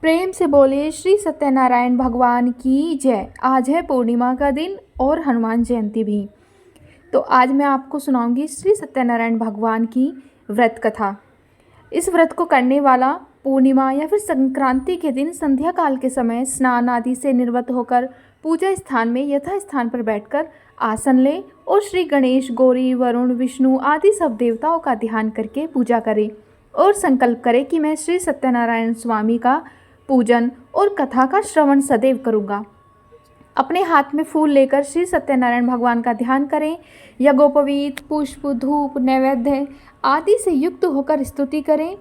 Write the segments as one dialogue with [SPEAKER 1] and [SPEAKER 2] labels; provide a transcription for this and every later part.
[SPEAKER 1] प्रेम से बोले श्री सत्यनारायण भगवान की जय। आज है पूर्णिमा का दिन और हनुमान जयंती भी। तो आज मैं आपको सुनाऊंगी श्री सत्यनारायण भगवान की व्रत कथा। इस व्रत को करने वाला पूर्णिमा या फिर संक्रांति के दिन संध्या काल के समय स्नान आदि से निर्वत होकर पूजा स्थान में यथा स्थान पर बैठकर आसन ले और श्री गणेश, गौरी, वरुण, विष्णु आदि सब देवताओं का ध्यान करके पूजा करे और संकल्प करे कि मैं श्री सत्यनारायण स्वामी का पूजन और कथा का श्रवण सदैव करूँगा। अपने हाथ में फूल लेकर श्री सत्यनारायण भगवान का ध्यान करें। यज्ञोपवीत, पुष्प, धूप, नैवेद्य आदि से युक्त होकर स्तुति करें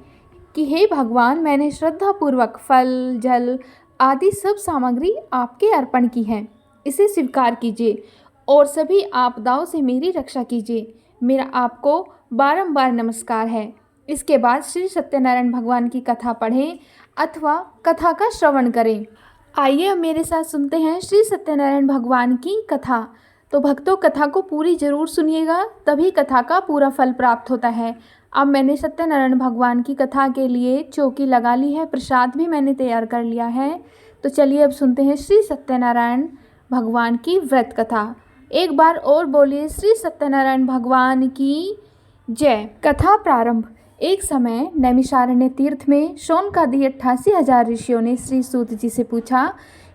[SPEAKER 1] कि हे भगवान, मैंने श्रद्धापूर्वक फल, जल आदि सब सामग्री आपके अर्पण की है। इसे स्वीकार कीजिए और सभी आपदाओं से मेरी रक्षा कीजिए। मेरा आपको बारंबार नमस्कार है। इसके बाद श्री सत्यनारायण भगवान की कथा पढ़ें अथवा कथा का श्रवण करें। आइए अब मेरे साथ सुनते हैं श्री सत्यनारायण भगवान की कथा। तो भक्तों, कथा को पूरी जरूर सुनिएगा, तभी कथा का पूरा फल प्राप्त होता है। अब मैंने सत्यनारायण भगवान की कथा के लिए चौकी लगा ली है, प्रसाद भी मैंने तैयार कर लिया है। तो चलिए अब सुनते हैं श्री सत्यनारायण भगवान की व्रत कथा। एक बार और बोलिए श्री सत्यनारायण भगवान की जय। कथा प्रारंभ। एक समय नैमिषारण्य तीर्थ में शौनकादि 88,000 ऋषियों ने श्री सूत जी से पूछा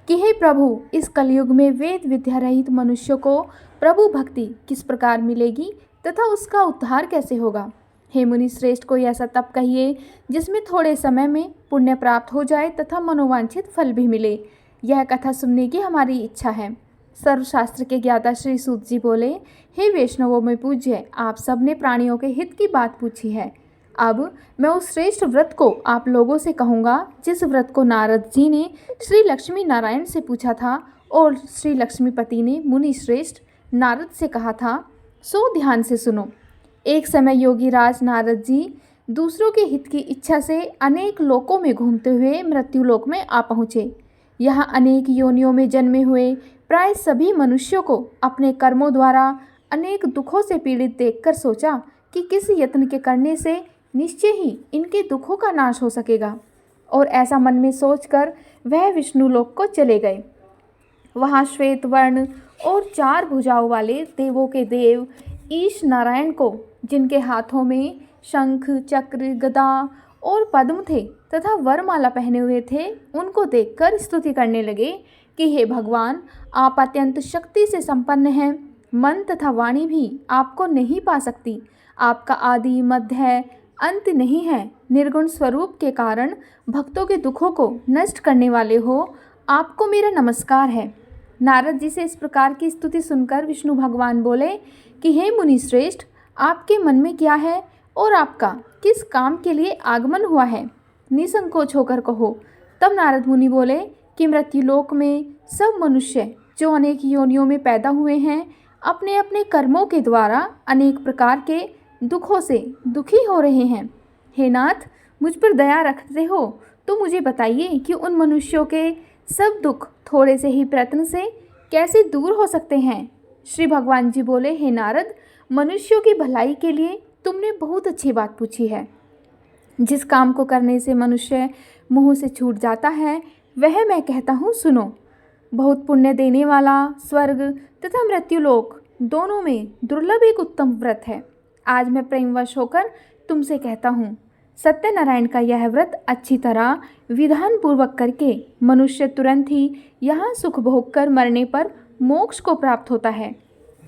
[SPEAKER 1] कि हे प्रभु, इस कलयुग में वेद विद्या रहित मनुष्यों को प्रभु भक्ति किस प्रकार मिलेगी तथा उसका उद्धार कैसे होगा। हे मुनि श्रेष्ठ, कोई ऐसा तप कहिए जिसमें थोड़े समय में पुण्य प्राप्त हो जाए तथा मनोवांछित फल भी मिले। यह कथा सुनने की हमारी इच्छा है। सर्वशास्त्र के ज्ञाता श्री सूत जी बोले, हे वैष्णवों में पूज्य, आप सब ने प्राणियों के हित की बात पूछी है। अब मैं उस श्रेष्ठ व्रत को आप लोगों से कहूँगा जिस व्रत को नारद जी ने श्री लक्ष्मी नारायण से पूछा था और श्री लक्ष्मीपति ने मुनि श्रेष्ठ नारद से कहा था। सो ध्यान से सुनो। एक समय योगी राज नारद जी दूसरों के हित की इच्छा से अनेक लोकों में घूमते हुए मृत्युलोक में आ पहुँचे। यहाँ अनेक योनियों में जन्मे हुए प्राय सभी मनुष्यों को अपने कर्मों द्वारा अनेक दुखों से पीड़ित देखकर सोचा कि किस यत्न के करने से निश्चय ही इनके दुखों का नाश हो सकेगा, और ऐसा मन में सोचकर वह विष्णु लोक को चले गए। वहाँ श्वेत वर्ण और 4 भुजाओं वाले देवों के देव ईश नारायण को, जिनके हाथों में शंख, चक्र, गदा और पद्म थे तथा वरमाला पहने हुए थे, उनको देखकर स्तुति करने लगे कि हे भगवान, आप अत्यंत शक्ति से संपन्न हैं। मन तथा वाणी भी आपको नहीं पा सकती। आपका आदि मध्य अंत नहीं है। निर्गुण स्वरूप के कारण भक्तों के दुखों को नष्ट करने वाले हो, आपको मेरा नमस्कार है। नारद जी से इस प्रकार की स्तुति सुनकर विष्णु भगवान बोले कि हे मुनि श्रेष्ठ, आपके मन में क्या है और आपका किस काम के लिए आगमन हुआ है, निसंकोच होकर कहो। तब नारद मुनि बोले कि मृत्युलोक में सब मनुष्य जो अनेक योनियों में पैदा हुए हैं, अपने अपने कर्मों के द्वारा अनेक प्रकार के दुखों से दुखी हो रहे हैं। हे नाथ, मुझ पर दया रखते हो तो मुझे बताइए कि उन मनुष्यों के सब दुख थोड़े से ही प्रयत्न से कैसे दूर हो सकते हैं। श्री भगवान जी बोले, हे नारद, मनुष्यों की भलाई के लिए तुमने बहुत अच्छी बात पूछी है। जिस काम को करने से मनुष्य मुँह से छूट जाता है, वह मैं कहता हूँ, सुनो। बहुत पुण्य देने वाला स्वर्ग तथा मृत्युलोक दोनों में दुर्लभ एक उत्तम व्रत है। आज मैं प्रेमवश होकर तुमसे कहता हूँ, सत्यनारायण का यह व्रत अच्छी तरह विधान पूर्वक करके मनुष्य तुरंत ही यहाँ सुख भोग कर मरने पर मोक्ष को प्राप्त होता है।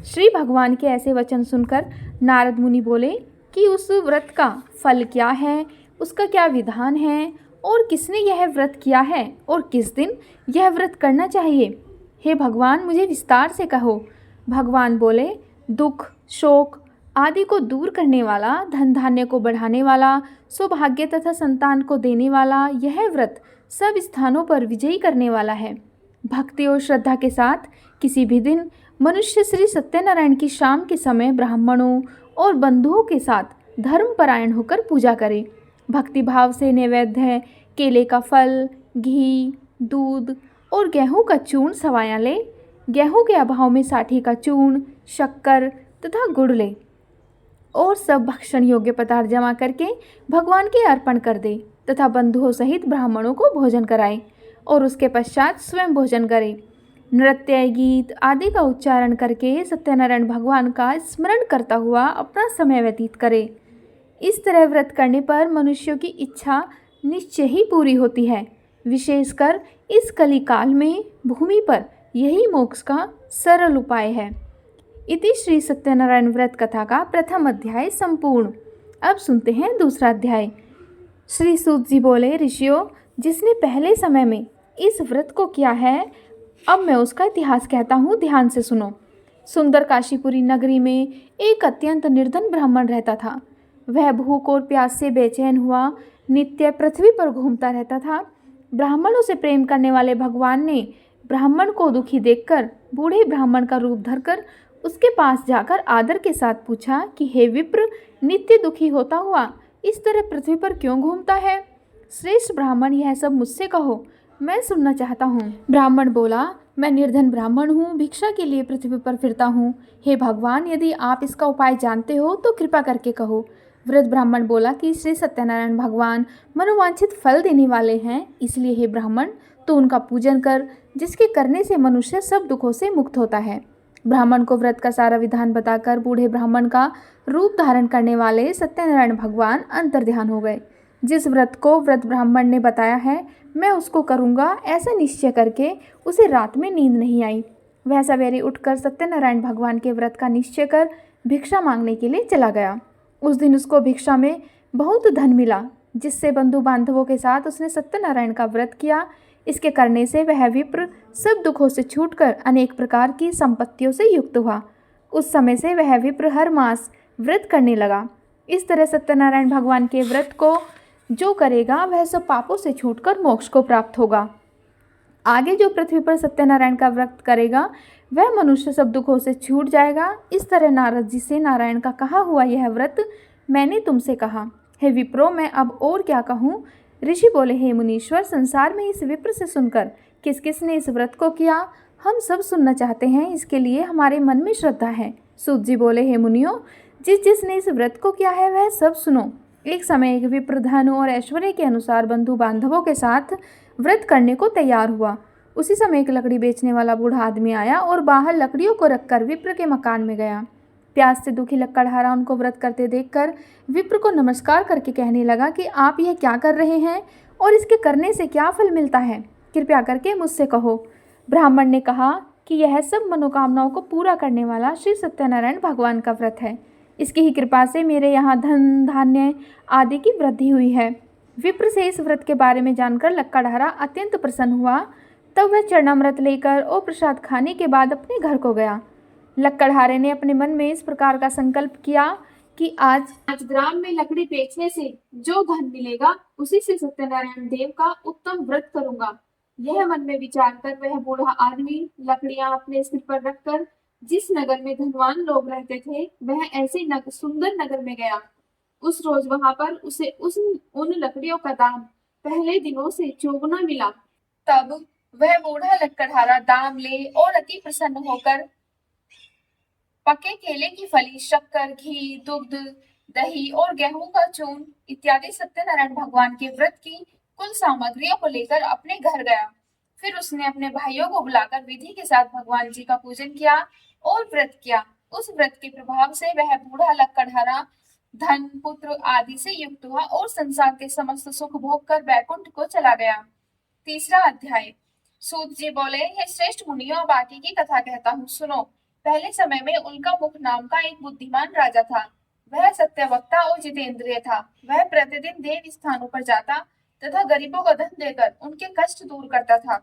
[SPEAKER 1] श्री भगवान के ऐसे वचन सुनकर नारद मुनि बोले कि उस व्रत का फल क्या है, उसका क्या विधान है और किसने यह व्रत किया है और किस दिन यह व्रत करना चाहिए। हे भगवान, मुझे विस्तार से कहो। भगवान बोले, दुख, शोक आदि को दूर करने वाला, धन धान्य को बढ़ाने वाला, सौभाग्य तथा संतान को देने वाला यह व्रत सब स्थानों पर विजयी करने वाला है। भक्ति और श्रद्धा के साथ किसी भी दिन मनुष्य श्री सत्यनारायण की शाम के समय ब्राह्मणों और बंधुओं के साथ धर्मपरायण होकर पूजा करे। भक्ति भाव से नैवेद्य, केले का फल, घी, दूध और गेहूं का चूर्ण सवाया ले। गेहूं के अभाव में साठी का चूर्ण, शक्कर तथा गुड़ ले और सब भक्षण योग्य पदार्थ जमा करके भगवान के अर्पण कर दे। तथा बंधुओं सहित ब्राह्मणों को भोजन कराए और उसके पश्चात स्वयं भोजन करे। नृत्य, गीत आदि का उच्चारण करके सत्यनारायण भगवान का स्मरण करता हुआ अपना समय व्यतीत करे। इस तरह व्रत करने पर मनुष्यों की इच्छा निश्चय ही पूरी होती है। विशेषकर इस कलिकाल में भूमि पर यही मोक्ष का सरल उपाय है। इति श्री सत्यनारायण व्रत कथा का प्रथम अध्याय संपूर्ण। अब सुनते हैं दूसरा अध्याय। श्री सूत जी बोले, ऋषियों, जिसने पहले समय में इस व्रत को किया है, अब मैं उसका इतिहास कहता हूँ, ध्यान से सुनो। सुंदर काशीपुरी नगरी में एक अत्यंत निर्धन ब्राह्मण रहता था। वह भूख और प्यास से बेचैन हुआ नित्य पृथ्वी पर घूमता रहता था। ब्राह्मणों से प्रेम करने वाले भगवान ने ब्राह्मण को दुखी देखकर बूढ़े ब्राह्मण का रूप धरकर उसके पास जाकर आदर के साथ पूछा कि हे विप्र, नित्य दुखी होता हुआ इस तरह पृथ्वी पर क्यों घूमता है? श्रेष्ठ ब्राह्मण, यह सब मुझसे कहो, मैं सुनना चाहता हूँ। ब्राह्मण बोला, मैं निर्धन ब्राह्मण हूँ, भिक्षा के लिए पृथ्वी पर फिरता हूँ। हे भगवान, यदि आप इसका उपाय जानते हो तो कृपा करके कहो। वृद्ध ब्राह्मण बोला कि श्री सत्यनारायण भगवान मनोवांछित फल देने वाले हैं, इसलिए हे ब्राह्मण, तो उनका पूजन कर, जिसके करने से मनुष्य सब दुखों से मुक्त होता है। ब्राह्मण को व्रत का सारा विधान बताकर बूढ़े ब्राह्मण का रूप धारण करने वाले सत्यनारायण भगवान अंतर्ध्यान हो गए। जिस व्रत को वृद्ध ब्राह्मण ने बताया है, मैं उसको करूँगा, ऐसा निश्चय करके उसे रात में नींद नहीं आई। वह सवेरे उठकर सत्यनारायण भगवान के व्रत का निश्चय कर भिक्षा मांगने के लिए चला गया। उस दिन उसको भिक्षा में बहुत धन मिला, जिससे बंधु बांधवों के साथ उसने सत्यनारायण का व्रत किया। इसके करने से वह विप्र सब दुखों से छूटकर अनेक प्रकार की संपत्तियों से युक्त हुआ। उस समय से वह विप्र हर मास व्रत करने लगा। इस तरह सत्यनारायण भगवान के व्रत को जो करेगा वह सब पापों से छूटकर मोक्ष को प्राप्त होगा। आगे जो पृथ्वी पर सत्यनारायण का व्रत करेगा वह मनुष्य सब दुखों से छूट जाएगा। इस तरह नारद जी से नारायण का कहा हुआ यह व्रत मैंने तुमसे कहा। हे विप्रो, मैं अब और क्या कहूँ? ऋषि बोले, हे मुनीश्वर, संसार में इस विप्र से सुनकर किस किस ने इस व्रत को किया, हम सब सुनना चाहते हैं, इसके लिए हमारे मन में श्रद्धा है। सूत जी बोले, हे मुनियों, जिस जिसने इस व्रत को किया है वह सब सुनो। एक समय एक विप्र धन और ऐश्वर्य के अनुसार बंधु बांधवों के साथ व्रत करने को तैयार हुआ। उसी समय एक लकड़ी बेचने वाला बूढ़ा आदमी आया और बाहर लकड़ियों को रखकर विप्र के मकान में गया। प्यास से दुखी लकड़हारा उनको व्रत करते देखकर विप्र को नमस्कार करके कहने लगा कि आप यह क्या कर रहे हैं और इसके करने से क्या फल मिलता है, कृपया करके मुझसे कहो। ब्राह्मण ने कहा कि यह सब मनोकामनाओं को पूरा करने वाला श्री सत्यनारायण भगवान का व्रत है। इसकी ही कृपा से मेरे यहाँ धन धान्य आदि की वृद्धि हुई है। विप्र से इस व्रत के बारे में जानकर लकड़हारा अत्यंत प्रसन्न हुआ। तब वह चरणामृत लेकर और प्रसाद खाने के बाद अपने घर को गया। लकड़हारे ने अपने मन में इस प्रकार का संकल्प किया कि आज ग्राम में लकड़ी बेचने से जो धन मिलेगा उसी से सत्यनारायण देव का उत्तम व्रत करूंगा। यह मन में विचार कर वह बूढ़ा आदमी लकड़ियां अपने सिर पर रखकर जिस नगर में धनवान लोग रहते थे वह ऐसे सुंदर नगर में गया। उस रोज वहां पर उसे उन लकड़ियों का दाम पहले दिनों से चौगुना मिला। तब वह बूढ़ा लकड़हारा दाम ले और अति प्रसन्न होकर पके केले की फली, शक्कर, घी, दुग्ध, दही और गेहूं का चूर्ण इत्यादि सत्यनारायण भगवान के व्रत की कुल सामग्रियों को लेकर अपने घर गया। फिर उसने अपने भाइयों को बुलाकर विधि के साथ भगवान जी का पूजन किया और व्रत किया। उस व्रत के प्रभाव से वह बूढ़ा लकड़हारा धन, पुत्र आदि से युक्त हुआ और संसार के समस्त सुख भोग कर बैकुंठ को चला गया। तीसरा अध्याय। सूत जी बोले, हे श्रेष्ठ मुनियों, बाकी की कथा कहता हूँ, सुनो। पहले समय में उनका मुख नाम का एक बुद्धिमान राजा था। वह सत्यवक्ता और जितेंद्रिय था। वह प्रतिदिन देव स्थानों पर जाता तथा गरीबों को धन देकर उनके कष्ट दूर करता था।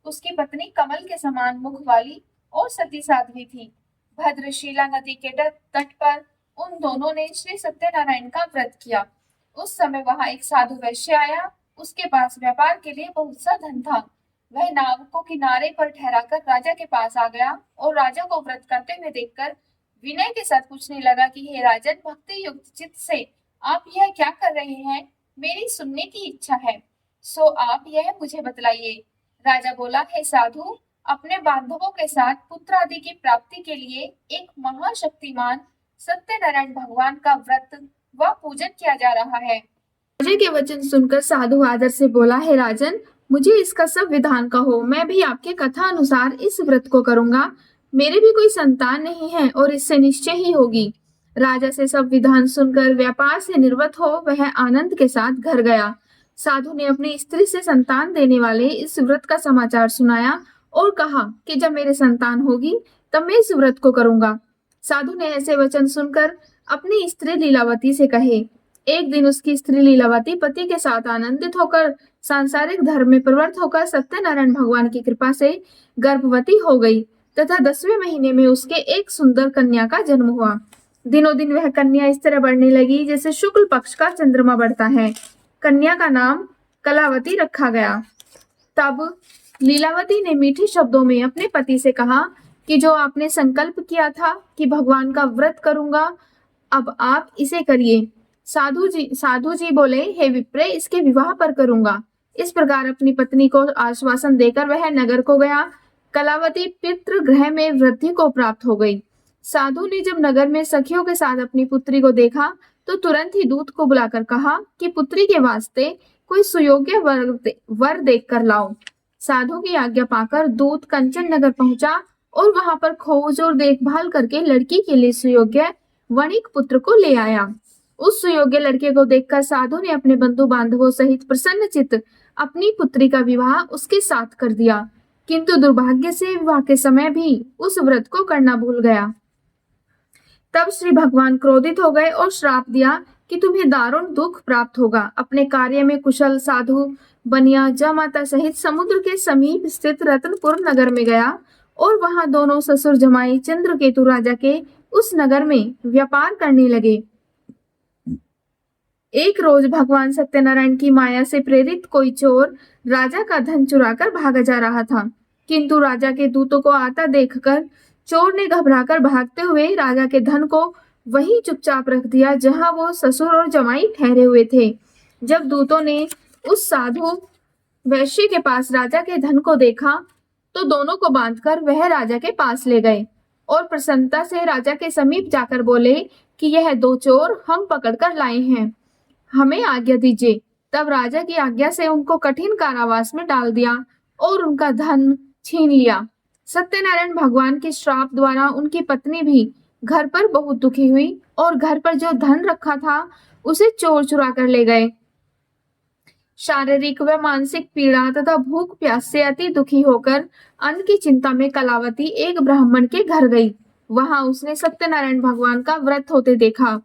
[SPEAKER 1] उसकी पत्नी कमल के समान मुख वाली और सती साध्वी थी। भद्रशिला नदी के तट पर उन दोनों ने श्री सत्यनारायण का व्रत किया। उस समय वहां एक साधु वैश्य आया। उसके पास व्यापार के लिए बहुत सा धन था। वह नाव को किनारे पर ठहराकर राजा के पास आ गया और राजा को व्रत करते हुए देखकर विनय के साथ पूछने लगा कि हे राजन, भक्ति युक्त चित्त से आप यह क्या कर रहे हैं? मेरी सुनने की इच्छा है, सो आप यह मुझे बतलाइए। राजा बोला, हे साधु, अपने बांधवों के साथ पुत्र आदि की प्राप्ति के लिए एक महाशक्तिमान सत्यनारायण भगवान का व्रत व पूजन किया जा रहा है। राजा के वचन सुनकर साधु आदर से बोला, हे राजन, मुझे इसका सब विधान कहो, मैं भी आपके कथा अनुसार इस व्रत को करूंगा। मेरे भी कोई संतान नहीं है और इससे निश्चय ही होगी। राजा से सब विधान सुनकर व्यापार से निर्वत हो वह आनंद के साथ घर गया। साधु ने अपनी स्त्री से संतान देने वाले इस व्रत का समाचार सुनाया और कहा कि जब मेरे संतान होगी तब मैं इस व्रत को करूंगा। साधु ने ऐसे वचन सुनकर अपनी स्त्री लीलावती से कहे। एक दिन उसकी स्त्री लीलावती पति के साथ आनंदित होकर सांसारिक धर्म में प्रवृत्त होकर सत्यनारायण भगवान की कृपा से गर्भवती हो गई तथा 10वें महीने में उसके एक सुंदर कन्या का जन्म हुआ। दिनों दिन वह कन्या इस तरह बढ़ने लगी जैसे शुक्ल पक्ष का चंद्रमा बढ़ता है। कन्या का नाम कलावती रखा गया। तब लीलावती ने मीठे शब्दों में अपने पति से कहा कि जो आपने संकल्प किया था कि भगवान का व्रत करूंगा, अब आप इसे करिए। साधु जी बोले, हे विप्रे, इसके विवाह पर करूंगा। इस प्रकार अपनी पत्नी को आश्वासन देकर वह नगर को गया। कलावती पितृगृह में वृद्धि को प्राप्त हो गई। साधु ने जब नगर में सखियों के साथ अपनी पुत्री को देखा तो तुरंत ही दूत को बुलाकर कहा कि पुत्री के वास्ते कोई सुयोग्य वर देख कर लाओ। साधु की आज्ञा पाकर दूत कंचन नगर पहुंचा और वहां पर खोज और देखभाल करके लड़की के लिए सुयोग्य वणिक पुत्र को ले आया। उस सुयोग्य लड़के को देखकर साधु ने अपने बंधु बांधवों सहित प्रसन्न चित्त अपनी पुत्री का विवाह उसके साथ कर दिया, किंतु दुर्भाग्य से विवाह के समय भी उस व्रत को करना भूल गया। तब श्री भगवान क्रोधित हो गए और श्राप दिया कि तुम्हें दारुण दुख प्राप्त होगा। अपने कार्य में कुशल साधु बनिया जमाता सहित समुद्र के समीप स्थित रत्नपुर नगर में गया और वहां दोनों ससुर जमाई चंद्रकेतु राजा के उस नगर में व्यापार करने लगे। एक रोज भगवान सत्यनारायण की माया से प्रेरित कोई चोर राजा का धन चुराकर भागा जा रहा था, किंतु राजा के दूतों को आता देखकर चोर ने घबराकर भागते हुए राजा के धन को वहीं चुपचाप रख दिया जहां वो ससुर और जमाई ठहरे हुए थे। जब दूतों ने उस साधु वैश्य के पास राजा के धन को देखा तो दोनों को बांधकर वह राजा के पास ले गए और प्रसन्नता से राजा के समीप जाकर बोले कि यह दो चोर हम पकड़कर लाए हैं, हमें आज्ञा दीजिए। तब राजा की आज्ञा से उनको कठिन कारावास में डाल दिया और उनका धन छीन लिया। सत्यनारायण भगवान के श्राप द्वारा उनकी पत्नी भी घर पर बहुत दुखी हुई और घर पर जो धन रखा था उसे चोर चुरा कर ले गए। शारीरिक व मानसिक पीड़ा तथा भूख प्यास से अति दुखी होकर अन्न की चिंता में कलावती एक ब्राह्मण के घर गई। वहां उसने सत्यनारायण भगवान का व्रत होते देखा,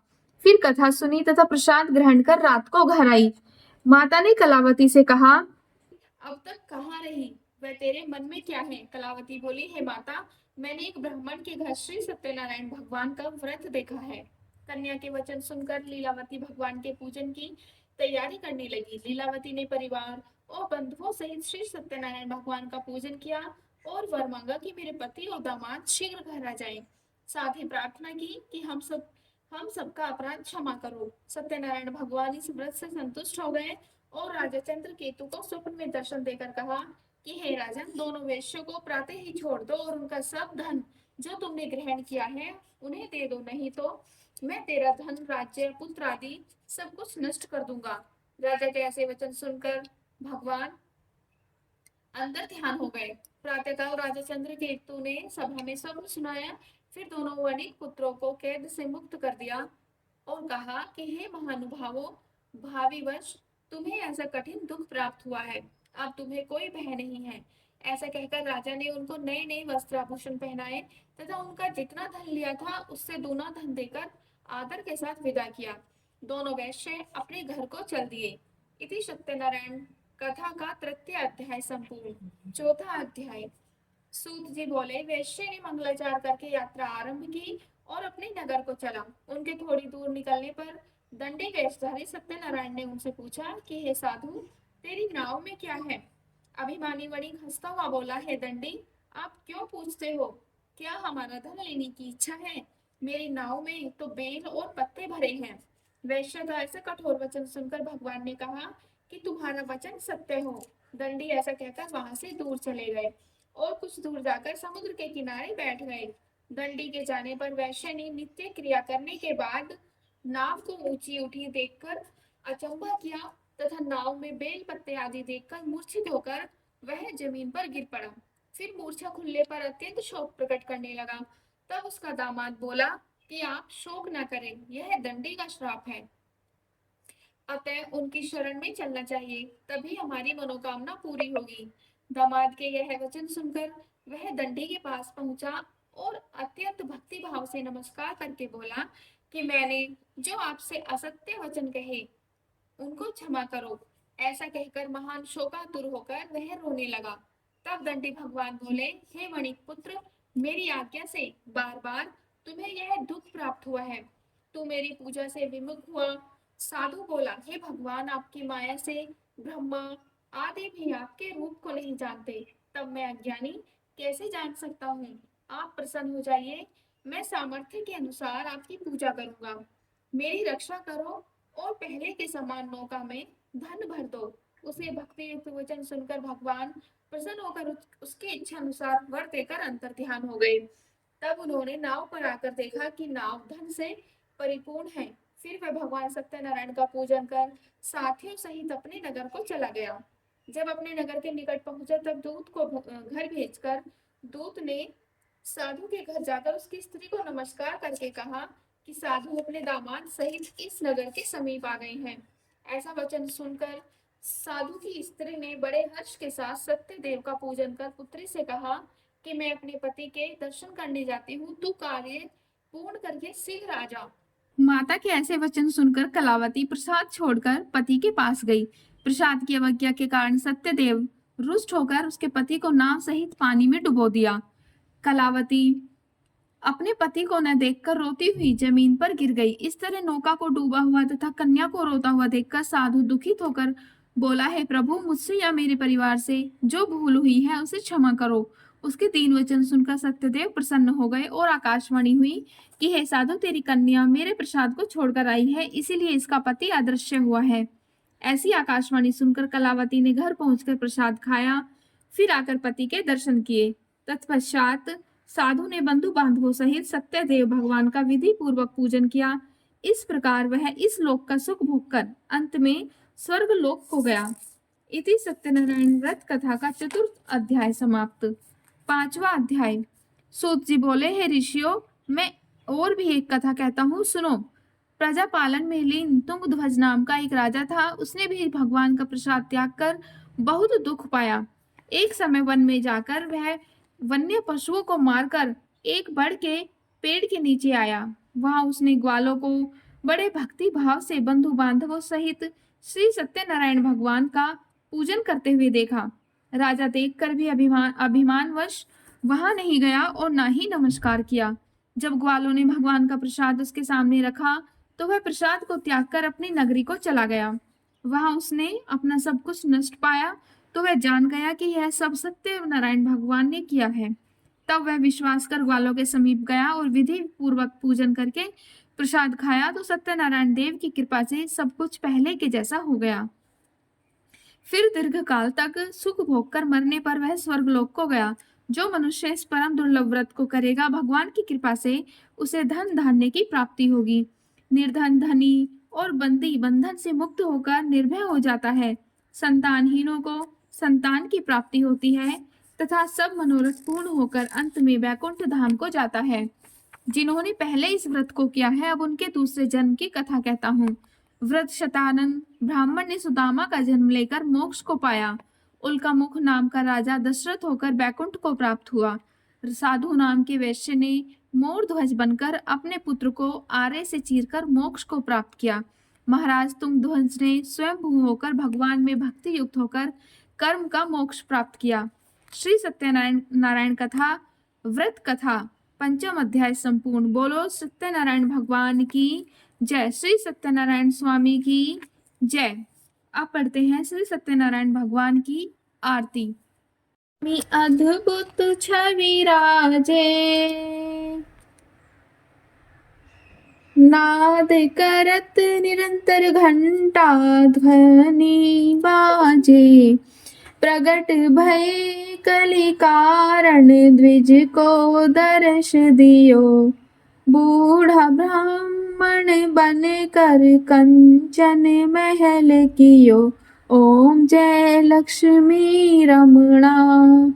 [SPEAKER 1] फिर कथा सुनी तथा प्रसाद ग्रहण कर रात को घर आई। माता ने कलावती से कहा, अब तक कहाँ रही, वह तेरे मन में क्या है? कलावती बोली, हे माता, मैंने एक ब्राह्मण के घर श्री सत्यनारायण भगवान का व्रत देखा है। कन्या के वचन सुनकर लीलावती भगवान के पूजन की तैयारी करने लगी। लीलावती ने परिवार और बंधुओं सहित श्री सत्यनारायण भगवान का पूजन किया और वर मांगा कि मेरे पति और दामाद शीघ्र घर आ जाएं। साथ ही प्रार्थना की कि हम सबका अपराध क्षमा करो। सत्यनारायण भगवान इस व्रत से संतुष्ट हो गए और राजा चंद्रकेतु को स्वप्न में दर्शन देकर कहा कि हे राजन, दोनों वेश्यों को प्रातः ही छोड़ दो और उनका सब धन जो तुमने ग्रहण किया है उन्हें दे दो, नहीं तो मैं तेरा धन, राज्य, पुत्र आदि सब कुछ नष्ट कर दूंगा। राजा के ऐसे वचन सुनकर भगवान अंदर ध्यान हो गए। प्रातःकाल राजा चंद्रकेतु ने सभा में स्वप्न सुनाया, फिर दोनों वणिक पुत्रों को कैद से मुक्त कर दिया और कहा कि हे महानुभावों, भावी वर्ष तुम्हें ऐसा कठिन दुख प्राप्त हुआ है, अब तुम्हें कोई भय नहीं है। ऐसा कहकर राजा ने उनको नए नए वस्त्र आभूषण पहनाए तथा उनका जितना धन लिया था उससे दूना धन देकर आदर के साथ विदा किया। दोनों वैश्य अपने घर को चल दिए। इति सत्यनारायण कथा का तृतीय अध्याय संपूर्ण। चौथा अध्याय। सूत जी बोले, वैश्य ने मंगलाचार करके यात्रा आरंभ की और अपने नगर को चला। उनके थोड़ी दूर निकलने पर दंडी वेशधारी सत्यनारायण ने उनसे पूछा कि हे साधु, तेरी नाव में क्या है? अभिमानी वणिक हंसता हुआ बोला, हे दंडी, आप क्यों पूछते हो? क्या हमारा धन लेने की इच्छा है? मेरी नाव में तो बेल और पत्ते भरे हैं। वैश्य का ऐसे कठोर वचन सुनकर भगवान ने कहा कि तुम्हारा वचन सत्य हो। दंडी ऐसा कहकर वहां से दूर चले गए और कुछ दूर जाकर समुद्र के किनारे बैठ गए। दंडी के जाने पर वैश्य ने नित्य क्रिया करने के बाद नाव को ऊंची उठी देखकर अचंभा किया तथा नाव में बेल पत्ते आदि देखकर मूर्छित होकर वह जमीन पर गिर पड़ा। फिर मूर्छा खुलने पर अत्यंत शोक प्रकट करने लगा। तब उसका दामाद बोला कि आप शोक न करें, यह दंडी का श्राप है, अतः उनकी शरण में चलना चाहिए, तभी हमारी मनोकामना पूरी होगी। दामाद के यह वचन सुनकर वह दंडी के पास पहुंचा और अत्यंत भक्ति भाव से नमस्कार करके बोला कि मैंने जो आपसे असत्य वचन कहे उनको क्षमा करो। ऐसा कहकर महान शोकातुर होकर वह रोने लगा। तब दंडी भगवान बोले, हे वणिक पुत्र, मेरी आज्ञा से बार बार तुम्हें यह दुख प्राप्त हुआ है। तू मेरी पूजा से विमुख हुआ। साधु बोला, हे भगवान, आपकी माया से ब्रह्मा आदि भी आपके रूप को नहीं जानते, तब मैं अज्ञानी कैसे जान सकता हूँ। आप प्रसन्न हो जाइए, मैं सामर्थ्य के अनुसार आपकी पूजा करूंगा। मेरी रक्षा करो और पहले के समान नौका में धन भर दो। उसे भक्ति युक्त वचन सुनकर भगवान प्रसन्न होकर उसकी इच्छा अनुसार वर देकर अंतर्ध्यान हो गए। तब उन्होंने नाव पर आकर देखा कि नाव धन से परिपूर्ण है। फिर वह भगवान सत्यनारायण का पूजन कर साथियों सहित अपने नगर को चला गया। जब अपने नगर के निकट पहुंचा तब दूत को घर भेजकर दूत ने साधु के घर जाकर उसकी स्त्री को नमस्कार करके कहा कि साधु अपने दामाद सहित इस नगर के समीप आ गए हैं। ऐसा वचन सुनकर साधु की स्त्री ने बड़े हर्ष के साथ सत्य देव का पूजन कर पुत्री से कहा कि मैं अपने पति के दर्शन करने जाती हूँ, तू कार्य पूर्ण करके शीघ्र आ जा। माता के ऐसे वचन सुनकर कलावती प्रसाद छोड़कर पति के पास गई। प्रसाद की अवज्ञा के कारण सत्यदेव रुष्ट होकर उसके पति को नाव सहित पानी में डुबो दिया। कलावती अपने पति को न देखकर रोती हुई जमीन पर गिर गई। इस तरह नौका को डूबा हुआ तथा कन्या को रोता हुआ देखकर साधु दुखित होकर बोला, है प्रभु, मुझसे या मेरे परिवार से जो भूल हुई है उसे क्षमा करो। उसके 3 वचन सुनकर सत्यदेव प्रसन्न हो गए और आकाशवाणी हुई कि हे साधु, तेरी कन्या मेरे प्रसाद को छोड़कर आई है, इसीलिए इसका पति अदृश्य हुआ है। ऐसी आकाशवाणी सुनकर कलावती ने घर पहुंचकर प्रसाद खाया, फिर आकर पति के दर्शन किए। तत्पश्चात साधु ने बंधु बांधवों सहित सत्यदेव भगवान का विधि पूर्वक पूजन किया। इस प्रकार वह इस लोक का सुख भोगकर अंत में स्वर्ग लोक को गया। इति सत्यनारायण व्रत कथा का 4th अध्याय समाप्त। 5वां अध्याय। सूत जी बोले, हे ऋषियों, मैं और भी एक कथा कहता हूँ, सुनो। प्रजापालन में लीन तुंगध्वज नाम का एक राजा था। उसने भी भगवान का प्रसाद त्याग कर बहुत दुख पाया। एक समय वन में जाकर वह वन्य पशुओं को मारकर एक बड़ के पेड़ के नीचे आया। वहां उसने ग्वालों को बड़े भक्ति भाव से बंधु बांधवों सहित श्री सत्यनारायण भगवान का पूजन करते हुए देखा। राजा देखकर भी अभिमानवश वहां नहीं गया और ना ही नमस्कार किया। जब ग्वालों ने भगवान का प्रसाद उसके सामने रखा तो वह प्रसाद को त्याग कर अपनी नगरी को चला गया। वहां उसने अपना सब कुछ नष्ट पाया तो वह जान गया कि यह सब सत्यनारायण भगवान ने किया है। तब वह विश्वास कर ग्वालों के समीप गया और विधि पूर्वक पूजन करके प्रसाद खाया तो सत्यनारायण देव की कृपा से सब कुछ पहले के जैसा हो गया। फिर दीर्घ काल तक सुख भोग कर मरने पर वह स्वर्गलोक को गया। जो मनुष्य इस परम दुर्लभ व्रत को करेगा, भगवान की कृपा से उसे धन धान्य की प्राप्ति होगी। निर्धन धनी और बंदी बंधन से मुक्त होकर निर्भय हो जाता है। संतानहीनों को संतान की प्राप्ति होती है तथा सब मनोरथ पूर्ण होकर अंत में वैकुंठ धाम को जाता है। जिन्होंने पहले इस व्रत को किया है, अब उनके दूसरे जन्म की कथा कहता हूँ। व्रत शतानन ब्राह्मण ने सुदामा का जन्म लेकर मोक्ष को पाया। उल्का मुख नाम का राजा दशरथ होकर वैकुंठ को प्राप्त हुआ। साधु नाम के वैश्य ने मोर ध्वज बनकर अपने पुत्र को आरे से चीरकर मोक्ष को प्राप्त किया। महाराज तुंगध्वज ने स्वयं होकर भगवान में भक्ति युक्त होकर कर्म का मोक्ष प्राप्त किया। श्री सत्यनारायण कथा व्रत कथा 5वां अध्याय संपूर्ण। बोलो सत्यनारायण भगवान की जय। श्री सत्यनारायण स्वामी की जय। आप पढ़ते हैं श्री सत्यनारायण भगवान की आरती। अद्भुत छवि राजे, नाद करत निरंतर घंटा ध्वनि बाजे। प्रगट भय कलि कारण द्विज को दर्श दियो। बूढ़ा ब्राह्मण ब्राह्मण बन कर कंचन महल कियो। ओम जय लक्ष्मी रमणा।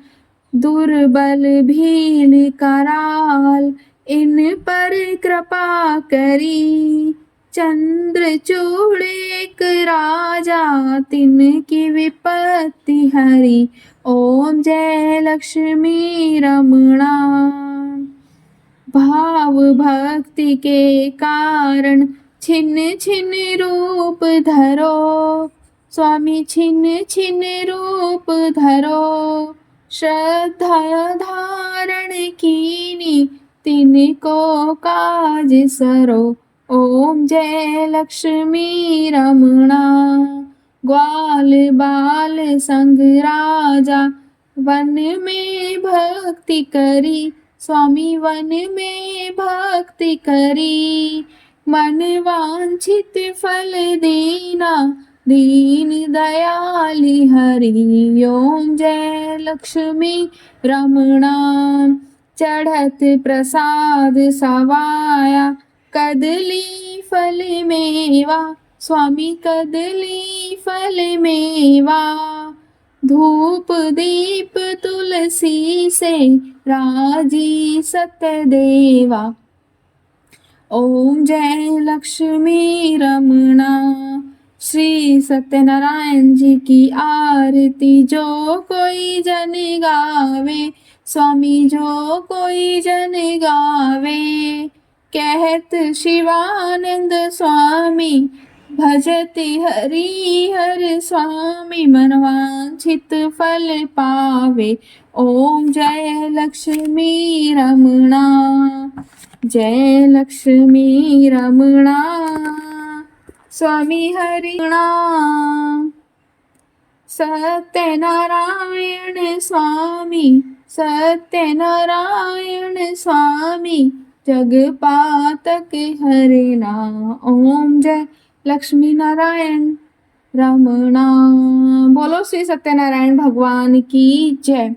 [SPEAKER 1] दुर्बल भील कराल इन पर कृपा करी। चंद्रचूड़ एक राजा तिनकी विपत्ति हरी। ओम जय लक्ष्मी रमणा। भाव भक्ति के कारण छिन्न छिन्न रूप धरो। स्वामी छिन्न छिन्न रूप धरो। श्रद्धा धारण कीनी तिनको काज सरो। ओम जय लक्ष्मी रमणा। ग्वाल बाल संग राजा वन में भक्ति करी। स्वामी वन में भक्ति करी। मन वांछित फल दीना दीन दयाली हरि। ओम जय लक्ष्मी रमणा। चढ़त प्रसाद सवाया कदली फल मेवा। स्वामी कदली फल मेवा। धूप दीप तुलसी से राजी सतदेवा। ओम जय लक्ष्मी रमणा। श्री सत्यनारायण जी की आरती जो कोई जन गावे। स्वामी जो कोई जन गावे। कहत शिवानंद स्वामी भजति हरि हर स्वामी। मनवांछित फल पावे। ओम जय लक्ष्मी रमणा। जय लक्ष्मी रमणा। स्वामी हरि रमणा। सत्यनारायण स्वामी सत्यनारायण स्वामी। जगपातक हरिना। ओम जय लक्ष्मी नारायण रमणा। बोलो श्री सत्यनारायण भगवान की जय।